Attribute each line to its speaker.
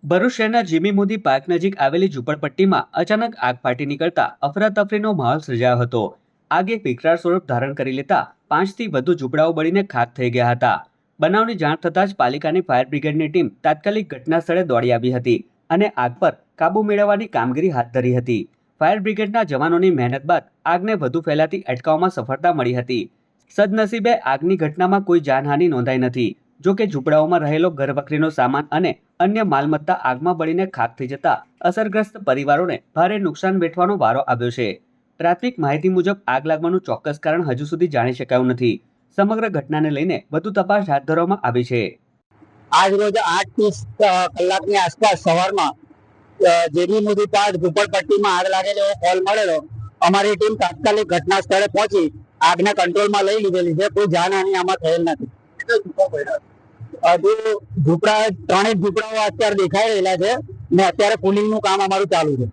Speaker 1: ભરૂચ શહેરના Jimmy Modi park નજીક આવેલી ઝૂંપડપટ્ટીમાં અચાનક આગ ફાટી નીકળતા અફરાતફરીનો માહોલ સર્જાયો હતો. આગે વિકરાળ સ્વરૂપ ધારણ કરી લેતા 5થી વધુ ઝૂંપડાઓ બળીને ખાખ થઈ ગયા હતા. બનાવની જાણ થતાં જ પાલિકાની ફાયર બ્રિગેડની ટીમ તાત્કાલિક ઘટના સ્થળે દોડી આવી હતી અને આગ પર કાબૂ મેળવવાની કામગીરી હાથ ધરી હતી. ફાયર બ્રિગેડના જવાનોની મહેનત બાદ આગને વધુ ફેલાતી અટકાવવામાં સફળતા મળી હતી. સદનસીબે આગની ઘટનામાં કોઈ જાનહાનિ નોંધાઈ નથી. જો કે ઝૂંપડાઓમાં રહેલો ઘરવખરીનો સામાન અને અન્ય માલમત્તા આગમાં બળીને ખાખ થઈ જતા અસરગ્રસ્ત પરિવારોને ભારે નુકસાન વેઠવાનો વારો આવ્યો છે. પ્રાથમિક માહિતી મુજબ આગ લાગવાનું ચોક્કસ કારણ હજુ સુધી જાણી શકાયું નથી. સમગ્ર ઘટનાને લઈને વધુ તપાસ હાથ ધરવામાં આવી છે.
Speaker 2: આજ રોજ 8:30 કલાકની આસપાસ સવારમાં જેબી મોદી પાર્ક ઝૂંપડપટ્ટીમાં આગ લાગેલી એવો કોલ મળેલો. અમારી ટીમ તાત્કાલિક ઘટના સ્થળે પહોંચી આગને કંટ્રોલમાં લઈ લીધેલી છે. કોઈ જાનહાનિ આમાં થયેલ નથી. હજુ ત્રણેક ઝૂંપડાઓ અત્યારે દેખાઈ રહેલા છે ને અત્યારે કુલિંગનું કામ અમારું ચાલુ છે.